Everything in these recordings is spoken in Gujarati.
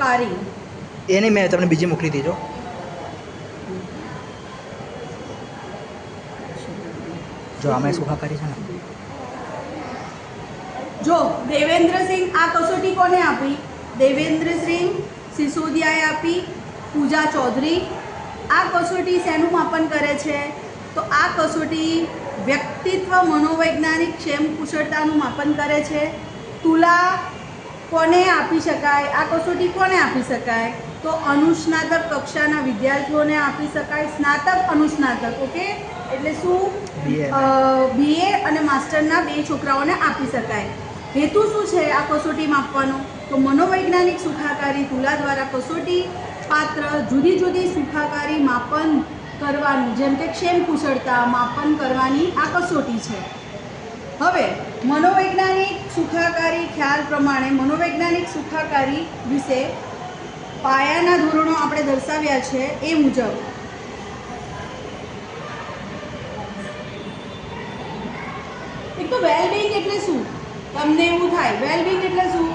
કારી એની મેં તમને બીજી મોકલી દીધો. જો આમાં સુખાકારી છે ને. જો દેવેન્દ્રસિંહ આ કસોટી કોને આપી? દેવેન્દ્રસિંહ સિસોદિયાએ આપી, પૂજા ચૌધરી. આ કસોટી શેનું માપન કરે છે? તો આ કસોટી વ્યક્તિત્વ મનોવૈજ્ઞાનિક ક્ષેમ કુશળતાનું માપન કરે છે. તુલા કોને આપી શકાય? આ કસોટી કોને આપી શકાય? તો અનુસ્નાતક કક્ષાના વિદ્યાર્થીઓને આપી શકાય. સ્નાતક અનુસ્નાતક, ઓકે, એટલે શું? બીએ અને માસ્ટરના 2 છોકરાઓને આપી શકાય. હેતુ શું છે આ કસોટી માપવાનો? તો મનોવૈજ્ઞાનિક સુખાકારી તુલા દ્વારા કસોટી પાત્ર જુદી જુદી સુખાકારી માપન કરવાનું, જેમ કે ક્ષેમ કુશળતા માપન કરવાની આ કસોટી છે. હવે મનોવૈજ્ઞાનિક સુખાકારી ખ્યાલ પ્રમાણે મનોવૈજ્ઞાનિક સુખાકારી વિશે પાયાના ધોરણો આપણે દર્શાવ્યા છે એ મુજબ એક તો વેલબિંગ એટલે શું? તમને એવું થાય વેલબિંગ એટલે શું?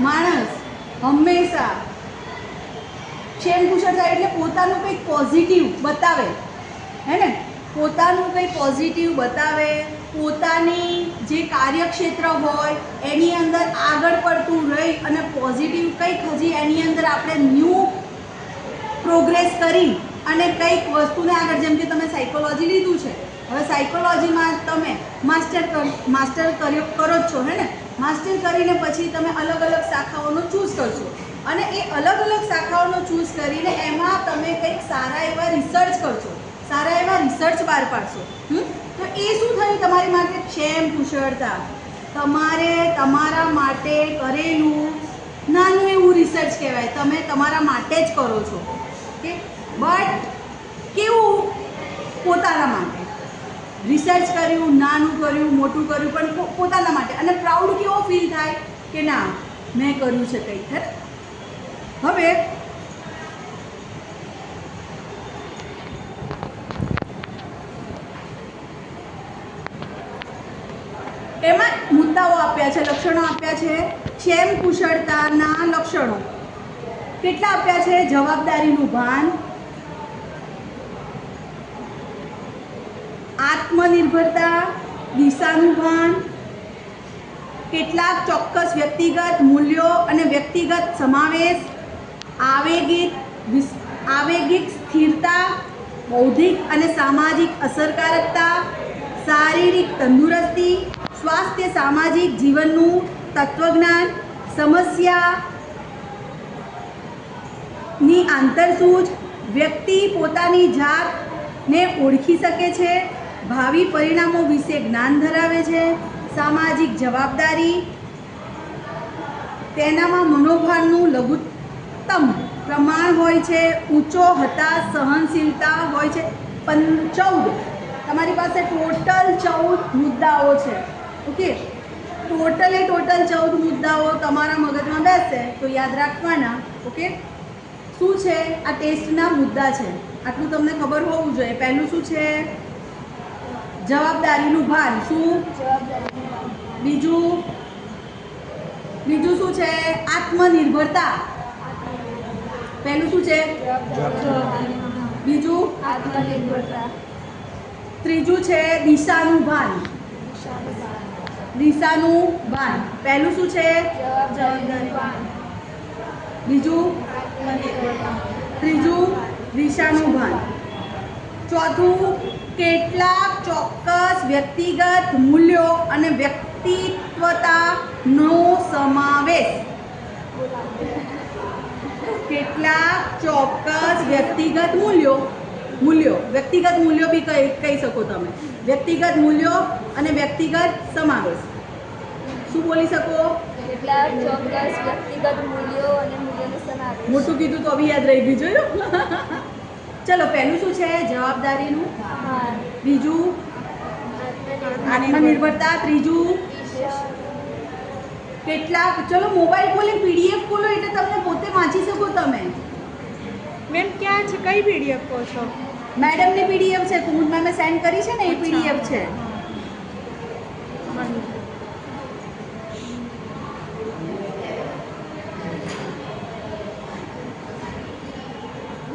માણસ હંમેશા ક્ષેમ કુશળતા એટલે પોતાનું કંઈક પોઝિટિવ બતાવે, હે ને? પોતાનું કંઈ પોઝિટિવ બતાવે, પોતાની જે કાર્યક્ષેત્ર હોય એની અંદર આગળ પડતું રહી અને પોઝિટિવ કંઈક હજી એની અંદર આપણે ન્યૂ પ્રોગ્રેસ કરી અને કંઈક વસ્તુને આગળ, જેમ કે તમે સાયકોલોજી લીધું છે, હવે સાયકોલોજીમાં તમે માસ્ટર કરો જ છો, હે ને? માસ્ટર કરીને પછી તમે અલગ અલગ શાખાઓનો ચૂઝ કરશો અને એ અલગ અલગ શાખાઓનો ચૂઝ કરીને એમાં તમે કંઈક સારા એવા રિસર્ચ કરશો, સારા એવા રિસર્ચ બહાર પાડશો. તો એ શું થયું તમારી માટે? ક્ષેમ કુશળતા. તમારે તમારા માટે કરેલું નાનું એવું રિસર્ચ કહેવાય, તમે તમારા માટે જ કરો છો, ઓકે? બટ કેવું? પોતાના માટે રિસર્ચ કર્યું, નાનું કર્યું, મોટું કર્યું, પણ પોતાના માટે. અને પ્રાઉડ કેવો ફીલ થાય કે ના મેં કર્યું છે કંઈક, હે? હવે એમાં મુદ્દાઓ આપ્યા છે, લક્ષણો આપ્યા છે. ક્ષેમ કુશળતાના લક્ષણો કેટલા આપ્યા છે? જવાબદારીનું ભાન, આત્મનિર્ભરતા, દિશાનું ભાન, કેટલાક ચોક્કસ વ્યક્તિગત મૂલ્યો અને વ્યક્તિગત સમાવેશ, આવેગિક સ્થિરતા, બૌદ્ધિક અને સામાજિક અસરકારકતા, શારીરિક તંદુરસ્તી, સ્વાસ્થ્ય, સામાજિક જીવનનું તત્વજ્ઞાન, સમસ્યાની આંતરસૂઝ, વ્યક્તિ પોતાની જાતને ઓળખી શકે છે, ભાવિ પરિણામો વિશે જ્ઞાન ધરાવે છે, સામાજિક જવાબદારી, તેનામાં મનોભારનું લઘુત્તમ પ્રમાણ હોય છે, ઊંચો હતાશ સહનશીલતા હોય છે. 14 તમારી પાસે ટોટલ 14 મુદ્દાઓ છે, ઓકે? ટોટલ 14 મુદ્દાઓ તમારા મગજમાં બેસશે તો યાદ રાખવાના, ઓકે? શું છે? આ ટેસ્ટના મુદ્દા છે, આટલું તમને ખબર હોવું જોઈએ. પહેલું શું છે? જવાબદારીનું ભાન. શું? બીજું શું છે? આત્મનિર્ભરતા. પહેલું શું છે? બીજું આત્મનિર્ભરતા. ત્રીજું છે દિશાનું ભાન. પહેલું શું છે? બીજું ત્રીજું દિશાનું ભાન. ચોથું કેટલાક ચોક્કસ વ્યક્તિગત મૂલ્યો અને વ્યક્તિત્વતાનો સમાવેશ. કેટલાક ચોક્કસ વ્યક્તિગત મૂલ્યો બી કહી શકો તમે. વ્યક્તિગત મૂલ્યો અને વ્યક્તિગત સમાવેશ. શું બોલી શકો? કેટલાક ચોક્કસ વ્યક્તિગત મૂલ્યો અને મૂલ્યોનો સમાવેશ. મોટું કીધું તો બી યાદ રહી ગયું, જોયું? ચલો, પહેલું શું છે? જવાબદારીનું. બીજું આત્મનિર્ભરતા. ત્રીજું કેટલાક, ચલો મોબાઈલ ખોલી PDF ખોલો એટલે તમને પોતે વાંચી શકો તમે. મેમ ક્યાં છે? કઈ PDF કહો છો? મેડમની PDF છે, કુમુદ મેમે સેન્ડ કરી છે ને, એ PDF છે.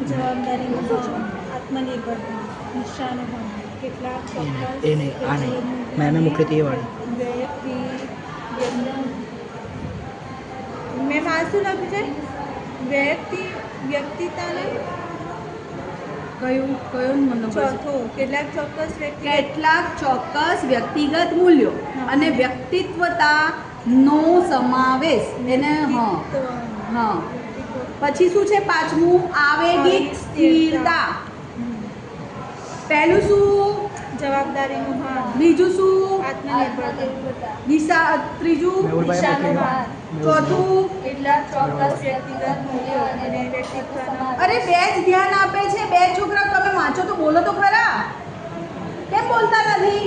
જવાબદારીનો ભાવ, આત્મનિર્ભરતા, નિષ્ઠાનો ભાવ, કેટલાક એ નહીં, ચોક્કસ એ નહીં, આ નહીં. મેમે મોકલી હતી એ વાળી. વ્યક્તિ મેમ આ શું લખ્યું છે? વ્યક્તિતાને કયું મને ચોથો કેટલાક ચોક્કસ વ્યક્તિ કેટલાક ચોક્કસ વ્યક્તિગત મૂલ્યો અને વ્યક્તિત્વતા નો સમાવેશ એને હા પછી શું છે પાંચમું આવેગિક સ્થિરતા પહેલું શું જવાબદારીનો ભાવ, બીજું શું આત્મનિર્ભરતા, દિશા ત્રીજું મેહુલભાઈએ દિશાનો મોકલી. ભાર, ચોથું કેટલાક ચોક્કસ વ્યક્તિગત મૂલ્યો અને વ્યક્તિત્વના અરે બે જ ધ્યાન આપે છે બે છોકરા તમે વાંચો તો બોલો તો ખરા કેમ બોલતા નથી